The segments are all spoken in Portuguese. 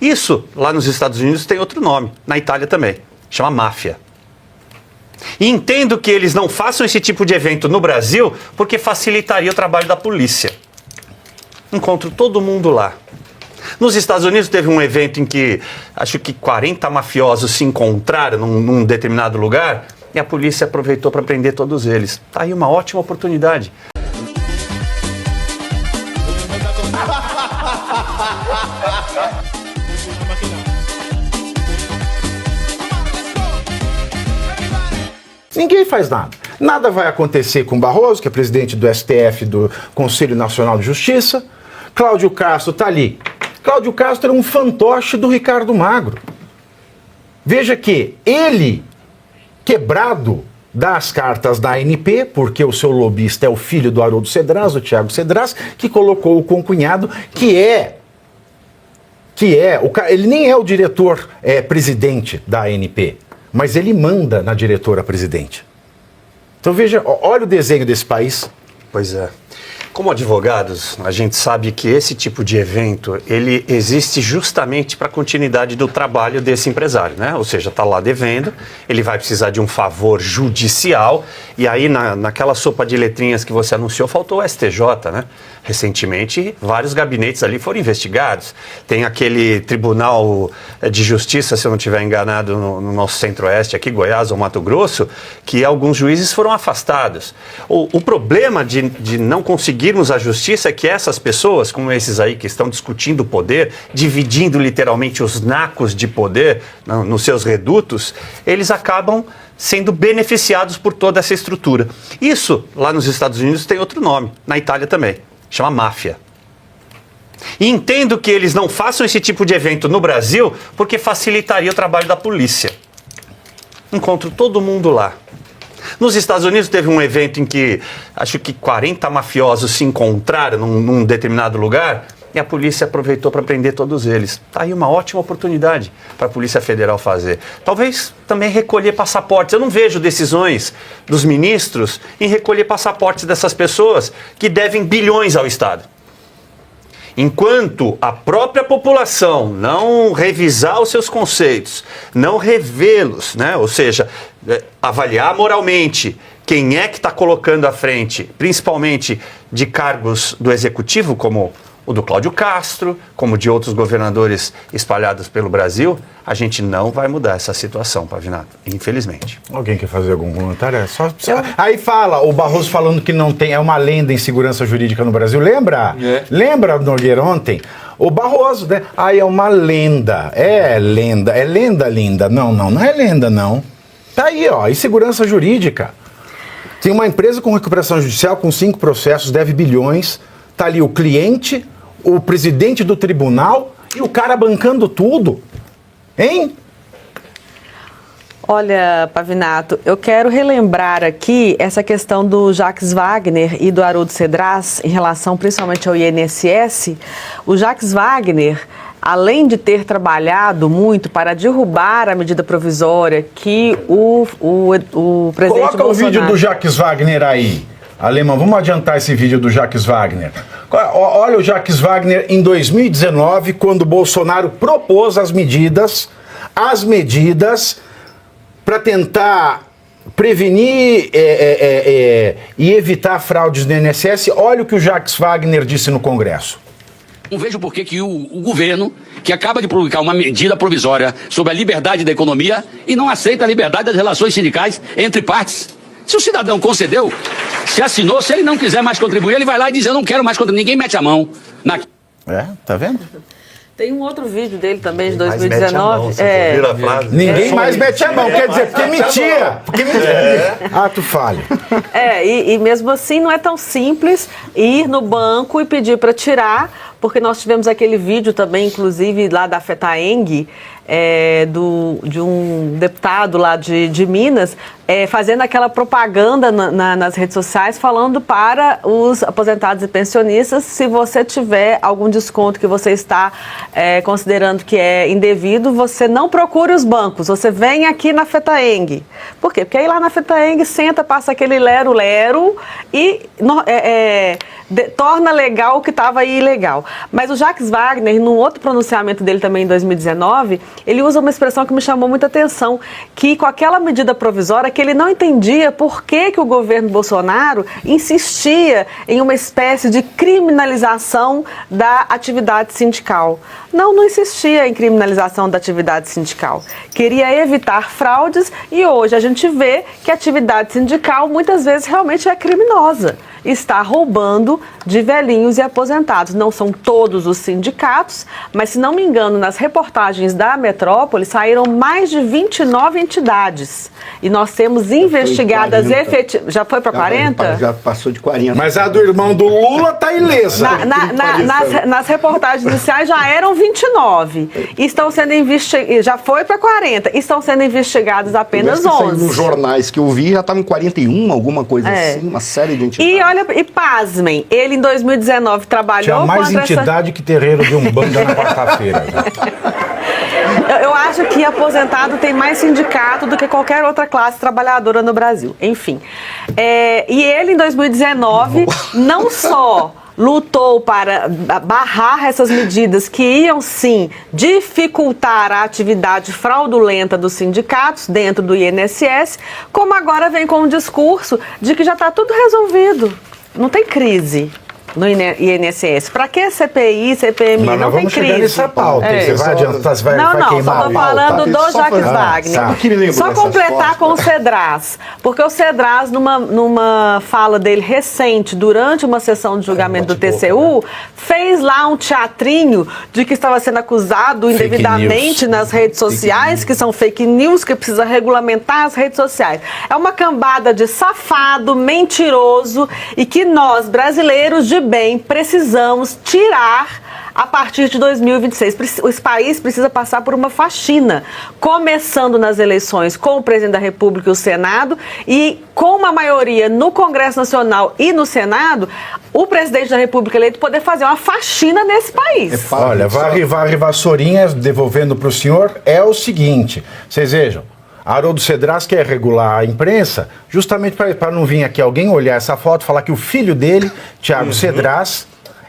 Isso, lá nos Estados Unidos, tem outro nome, na Itália também, chama máfia. E entendo que eles não façam esse tipo de evento no Brasil porque facilitaria o trabalho da polícia. Encontro todo mundo lá. Nos Estados Unidos teve um evento em que acho que 40 mafiosos se encontraram num determinado lugar e a polícia aproveitou para prender todos eles. Tá aí uma ótima oportunidade. Ninguém faz nada. Nada vai acontecer com Barroso, que é presidente do STF, do Conselho Nacional de Justiça. Cláudio Castro está ali. Cláudio Castro era um fantoche do Ricardo Magro. Veja que ele, quebrado das cartas da ANP, porque o seu lobista é o filho do Haroldo Cedras, o Thiago Cedras, que colocou o concunhado, ele nem é o diretor presidente da ANP, mas ele manda na diretora-presidente. Então veja, olha o desenho desse país. Pois é. Como advogados, a gente sabe que esse tipo de evento, ele existe justamente para a continuidade do trabalho desse empresário, né? Ou seja, está lá devendo, ele vai precisar de um favor judicial, e aí naquela sopa de letrinhas que você anunciou, faltou o STJ, né? Recentemente, vários gabinetes ali foram investigados. Tem aquele Tribunal de Justiça, se eu não estiver enganado, no nosso centro-oeste, aqui, Goiás ou Mato Grosso, que alguns juízes foram afastados. O problema de não conseguirmos a justiça é que essas pessoas, como esses aí que estão discutindo o poder, dividindo literalmente os nacos de poder nos seus redutos, eles acabam sendo beneficiados por toda essa estrutura. Isso, lá nos Estados Unidos, tem outro nome, na Itália também. Chama máfia. E entendo que eles não façam esse tipo de evento no Brasil porque facilitaria o trabalho da polícia. Encontro todo mundo lá. Nos Estados Unidos teve um evento em que acho que 40 mafiosos se encontraram num determinado lugar e a polícia aproveitou para prender todos eles. Tá aí uma ótima oportunidade para a Polícia Federal fazer. Talvez também recolher passaportes. Eu não vejo decisões dos ministros em recolher passaportes dessas pessoas que devem bilhões ao Estado. Enquanto a própria população não revisar os seus conceitos, não revê-los, né? Ou seja, avaliar moralmente quem é que está colocando à frente, principalmente de cargos do Executivo, como o do Cláudio Castro, como de outros governadores espalhados pelo Brasil, a gente não vai mudar essa situação, Pavinato, infelizmente. Alguém quer fazer algum comentário? Aí fala, o Barroso falando que não tem, é uma lenda em segurança jurídica no Brasil, lembra? Lembra, Nogueira, ontem? O Barroso, né? Aí é uma lenda, é lenda linda. Não é lenda, não. Tá aí, ó, insegurança jurídica. Tem uma empresa com recuperação judicial com 5 processos, deve bilhões, tá ali o cliente, o presidente do tribunal e o cara bancando tudo. Hein? Olha, Pavinato, eu quero relembrar aqui essa questão do Jacques Wagner e do Haroldo Cedras em relação principalmente ao INSS. O Jacques Wagner, além de ter trabalhado muito para derrubar a medida provisória que o presidente Coloca Bolsonaro... o vídeo do Jacques Wagner aí. Alemão, vamos adiantar esse vídeo do Jacques Wagner. Olha o Jacques Wagner em 2019, quando o Bolsonaro propôs as medidas para tentar prevenir e evitar fraudes no INSS. Olha o que o Jacques Wagner disse no Congresso. Não vejo por que o governo, que acaba de publicar uma medida provisória sobre a liberdade da economia e não aceita a liberdade das relações sindicais entre partes. Se o cidadão concedeu, se assinou, se ele não quiser mais contribuir, ele vai lá e diz, eu não quero mais contribuir, ninguém mete a mão. Tá vendo? Tem um outro vídeo dele também, de Ninguém 2019. Ninguém mais mete a mão, quer dizer, porque mentia. Ato falho. E mesmo assim não é tão simples ir no banco e pedir para tirar, porque nós tivemos aquele vídeo também, inclusive, lá da FETAENG, de um deputado lá de Minas, fazendo aquela propaganda nas redes sociais, falando para os aposentados e pensionistas, se você tiver algum desconto que você está considerando que é indevido, você não procure os bancos, você vem aqui na FETAENG. Por quê? Porque aí lá na FETAENG senta, passa aquele lero-lero e torna legal o que estava ilegal. Mas o Jacques Wagner, num outro pronunciamento dele também em 2019, ele usa uma expressão que me chamou muita atenção, que com aquela medida provisória, que ele não entendia por que o governo Bolsonaro insistia em uma espécie de criminalização da atividade sindical. Não insistia em criminalização da atividade sindical. Queria evitar fraudes e hoje a gente vê que a atividade sindical muitas vezes realmente é criminosa. Está roubando de velhinhos e aposentados. Não são todos os sindicatos, mas se não me engano, nas reportagens da Metrópole saíram mais de 29 entidades. E nós temos investigadas efetivas. Já foi para 40? Já passou de 40. Mas a do irmão do Lula tá ilesa. Nas reportagens iniciais já eram 29. E estão sendo investigadas. Já foi para 40. E estão sendo investigadas apenas 11. Nos jornais que eu vi já estavam em 41, alguma coisa assim, uma série de entidades. E pasmem, ele em 2019 trabalhou Tinha mais entidade que terreiro de Umbanda na quarta-feira. Eu acho que aposentado tem mais sindicato do que qualquer outra classe trabalhadora no Brasil. Enfim. E ele, em 2019, não só lutou para barrar essas medidas que iam, sim, dificultar a atividade fraudulenta dos sindicatos dentro do INSS, como agora vem com um discurso de que já está tudo resolvido. Não tem crise no INSS. Para que CPI, CPMI? Mas não tem vamos crise. chegar nessa pauta. Você vai adiantar, você vai Não, queimar só estou falando do Jacques Wagner. Só completar com o Cedras. Porque o Cedras, numa fala dele recente, durante uma sessão de julgamento do TCU, fez lá um teatrinho de que estava sendo acusado indevidamente nas redes sociais, que são fake news, que precisa regulamentar as redes sociais. É uma cambada de safado, mentiroso, e que nós, brasileiros de bem, precisamos tirar a partir de 2026. O país precisa passar por uma faxina, começando nas eleições com o presidente da República e o Senado, e com uma maioria no Congresso Nacional e no Senado, o presidente da República eleito poder fazer uma faxina nesse país. Olha, varre vassourinha, devolvendo para o senhor, é o seguinte, vocês vejam, Haroldo Cedras quer regular a imprensa, justamente para não vir aqui alguém olhar essa foto e falar que o filho dele, Thiago Cedras,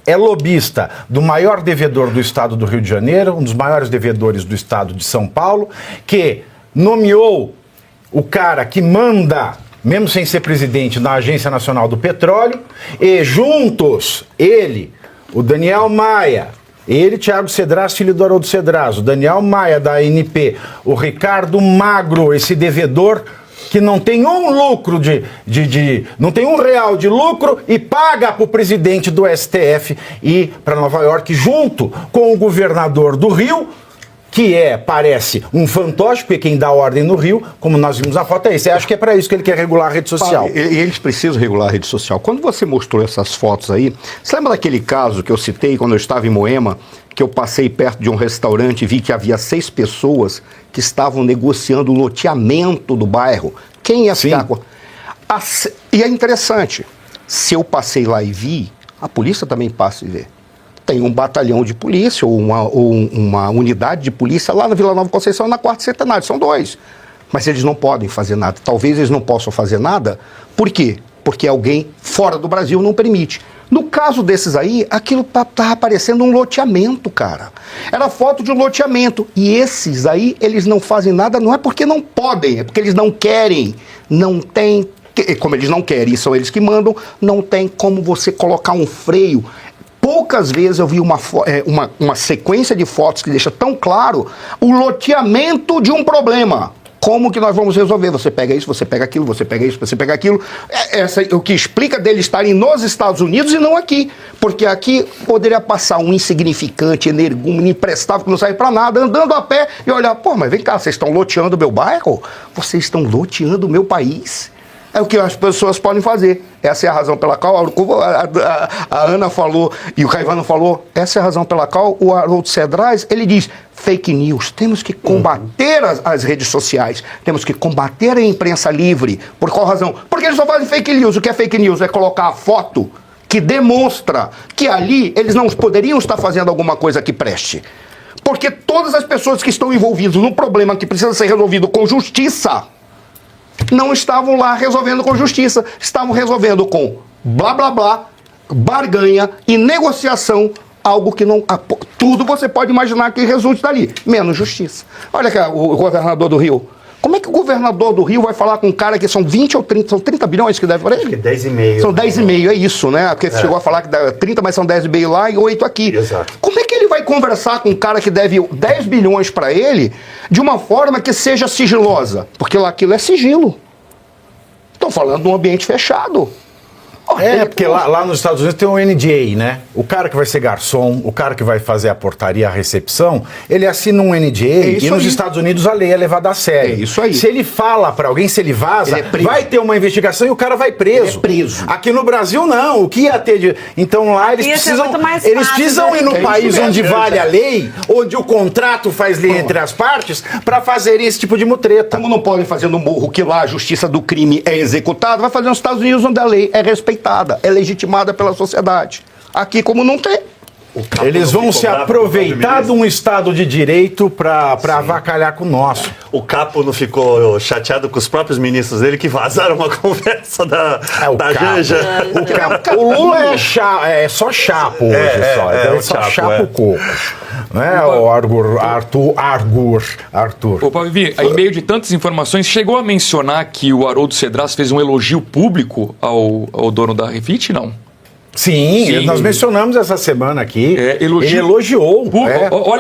é lobista do maior devedor do estado do Rio de Janeiro, um dos maiores devedores do estado de São Paulo, que nomeou o cara que manda, mesmo sem ser presidente, na Agência Nacional do Petróleo, e juntos, ele, o Daniel Maia, ele, Thiago Cedras, filho do Haroldo Cedras, o Daniel Maia, da ANP, o Ricardo Magro, esse devedor que não tem um lucro não tem R$1 de lucro e paga para o presidente do STF ir para Nova York junto com o governador do Rio, que parece um fantoche, porque quem dá ordem no Rio, como nós vimos na foto, é esse. Acho que é para isso que ele quer regular a rede social. E eles precisam regular a rede social. Quando você mostrou essas fotos aí, você lembra daquele caso que eu citei quando eu estava em Moema, que eu passei perto de um restaurante e vi que havia 6 pessoas que estavam negociando o loteamento do bairro? Quem ia ficar com... E é interessante, se eu passei lá e vi, a polícia também passa e vê. Tem um batalhão de polícia ou uma unidade de polícia lá na Vila Nova Conceição, na Quarta Centenário. São 2. Mas eles não podem fazer nada. Talvez eles não possam fazer nada. Por quê? Porque alguém fora do Brasil não permite. No caso desses aí, aquilo estava parecendo um loteamento, cara. Era foto de um loteamento. E esses aí, eles não fazem nada, não é porque não podem, é porque eles não querem. Não tem, como eles não querem, são eles que mandam, não tem como você colocar um freio. Poucas vezes eu vi uma sequência de fotos que deixa tão claro o loteamento de um problema. Como que nós vamos resolver? Você pega isso, você pega aquilo, você pega isso, você pega aquilo. O que explica deles estarem nos Estados Unidos e não aqui. Porque aqui poderia passar um insignificante, energúmeno, imprestável, que não serve para nada, andando a pé e olhar, mas vem cá, vocês estão loteando o meu bairro? Vocês estão loteando o meu país? É o que as pessoas podem fazer. Essa é a razão pela qual a Ana falou e o Caivano falou. Essa é a razão pela qual o Haroldo Cedras, ele diz, fake news, temos que combater as redes sociais, temos que combater a imprensa livre. Por qual razão? Porque eles só fazem fake news. O que é fake news? É colocar a foto que demonstra que ali eles não poderiam estar fazendo alguma coisa que preste. Porque todas as pessoas que estão envolvidas num problema que precisa ser resolvido com justiça, não estavam lá resolvendo com justiça, estavam resolvendo com blá blá blá, barganha e negociação, algo que não... Tudo você pode imaginar que resulte dali, menos justiça. Olha aqui, o governador do Rio. Como é que o governador do Rio vai falar com um cara que são 20 ou 30, são 30 bilhões que deve para ele? Acho que 10,5. São 10,5, é isso, né? Porque chegou a falar que dá 30, mas são 10,5 lá e 8 aqui. Exato. Como é que ele vai conversar com um cara que deve 10 bilhões para ele de uma forma que seja sigilosa? Porque lá aquilo é sigilo. Estão falando de um ambiente fechado. Porque lá nos Estados Unidos tem o NDA, né? O cara que vai ser garçom, o cara que vai fazer a portaria, a recepção, ele assina um NDA e nos Estados Unidos a lei é levada a sério. É isso aí. Se ele fala pra alguém, se ele vaza, vai ter uma investigação e o cara vai preso. Ele é preso. Aqui no Brasil, não. O que ia ter de... Então lá eles precisam ir no país onde vale a lei, onde o contrato faz lei entre as partes, pra fazerem esse tipo de mutreta. Como não podem fazer no morro que lá a justiça do crime é executada, vai fazer nos Estados Unidos onde a lei é respeitada, é legitimada pela sociedade. Aqui, como não tem. Eles vão se aproveitar de um Estado de Direito para avacalhar com o nosso. O Capo não ficou chateado com os próprios ministros dele que vazaram uma conversa da Janja? O Lula é só chapo hoje, é só chapo coco. Né? O Arthur. Ô, Vivi, em meio de tantas informações, chegou a mencionar que o Haroldo Cedras fez um elogio público ao dono da Refit, não? Sim, nós mencionamos essa semana aqui. Ele elogiou.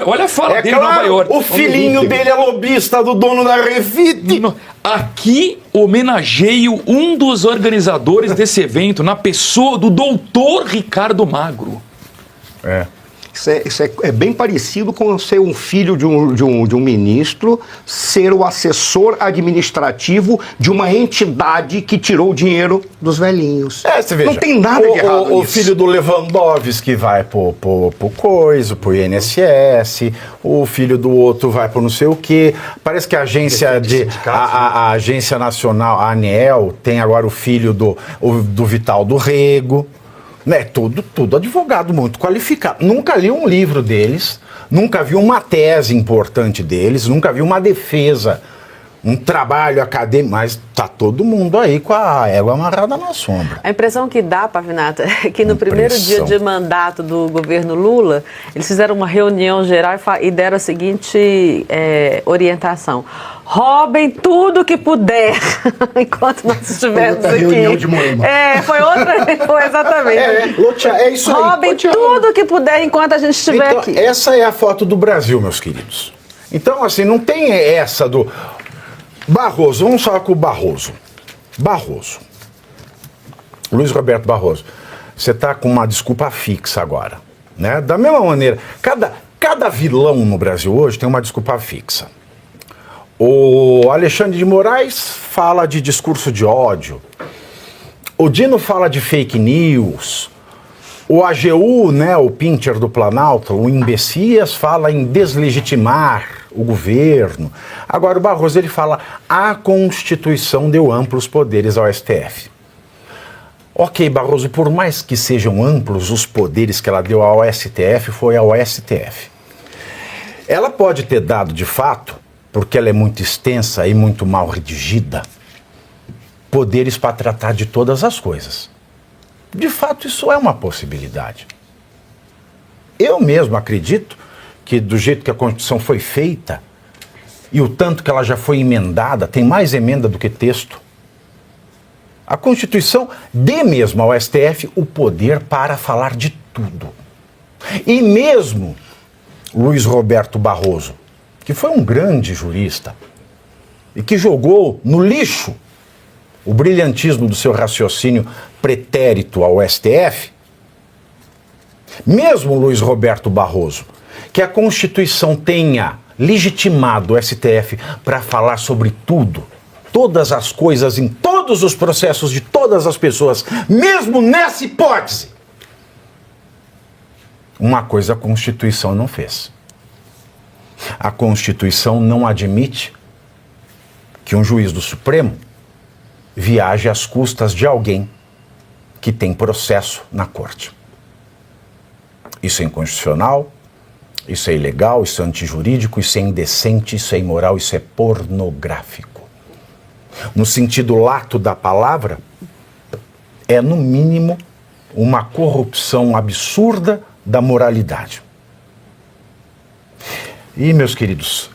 Olha a fala dele em Nova York. O filhinho dele é lobista do dono da Refit. Aqui homenageio um dos organizadores desse evento na pessoa do doutor Ricardo Magro. Isso é bem parecido com ser um filho de um ministro, ser o assessor administrativo de uma entidade que tirou o dinheiro dos velhinhos. Você veja, não tem nada de errado nisso. O filho do Lewandowski vai pro INSS, o filho do outro vai pro não sei o quê. Parece que a agência a agência nacional, a ANEEL, tem agora o filho do Vital do Rego. Né, tudo advogado muito qualificado. Nunca li um livro deles, nunca vi uma tese importante deles, nunca vi uma defesa, um trabalho acadêmico, mas tá todo mundo aí com a égua amarrada na sombra. A impressão que dá, Pavinato, é que no primeiro dia de mandato do governo Lula, eles fizeram uma reunião geral e deram a seguinte orientação: roubem tudo que puder enquanto nós estivermos aqui. Reunião de Moema. Foi exatamente. É isso aí. Roubem tudo que puder enquanto a gente estiver aqui. Essa é a foto do Brasil, meus queridos. Então, assim, não tem essa do... Barroso, vamos falar com o Barroso. Luiz Roberto Barroso, você está com uma desculpa fixa agora, né? Da mesma maneira, cada vilão no Brasil hoje tem uma desculpa fixa. O Alexandre de Moraes fala de discurso de ódio. O Dino fala de fake news. O AGU, né, o Pinter do Planalto, o Imbecias, fala em deslegitimar o governo. Agora o Barroso, ele fala: a Constituição deu amplos poderes ao STF. Ok, Barroso, por mais que sejam amplos os poderes que ela deu ao STF, foi ao STF. Ela pode ter dado, de fato, porque ela é muito extensa e muito mal redigida, poderes para tratar de todas as coisas. De fato, isso é uma possibilidade. Eu mesmo acredito que, do jeito que a Constituição foi feita, e o tanto que ela já foi emendada, tem mais emenda do que texto, a Constituição dê mesmo ao STF o poder para falar de tudo. E mesmo Luiz Roberto Barroso, que foi um grande jurista e que jogou no lixo o brilhantismo do seu raciocínio pretérito ao STF, mesmo Luiz Roberto Barroso, que a Constituição tenha legitimado o STF para falar sobre tudo, todas as coisas, em todos os processos de todas as pessoas, mesmo nessa hipótese, uma coisa a Constituição não fez. A Constituição não admite que um juiz do Supremo viaje às custas de alguém que tem processo na corte. Isso é inconstitucional, isso é ilegal, isso é antijurídico, isso é indecente, isso é imoral, isso é pornográfico. No sentido lato da palavra, é no mínimo uma corrupção absurda da moralidade. E, meus queridos,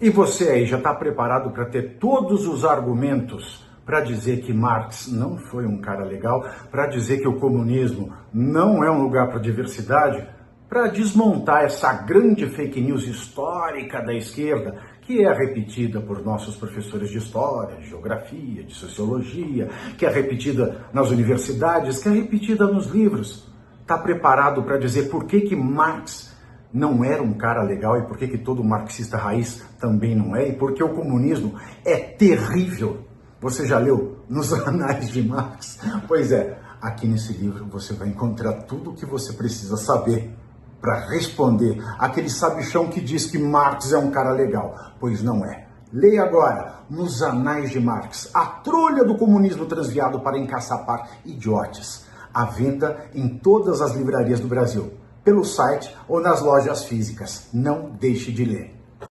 e você aí já está preparado para ter todos os argumentos para dizer que Marx não foi um cara legal, para dizer que o comunismo não é um lugar para diversidade, para desmontar essa grande fake news histórica da esquerda, que é repetida por nossos professores de história, de geografia, de sociologia, que é repetida nas universidades, que é repetida nos livros. Está preparado para dizer por que Marx não era um cara legal e por que todo marxista raiz também não é, e por que o comunismo é terrível? Você já leu nos Anais de Marx? Pois é, aqui nesse livro você vai encontrar tudo o que você precisa saber para responder aquele sabichão que diz que Marx é um cara legal, pois não é. Leia agora, nos Anais de Marx, a trolha do comunismo transviado para encaçapar idiotes. À venda em todas as livrarias do Brasil, pelo site ou nas lojas físicas. Não deixe de ler.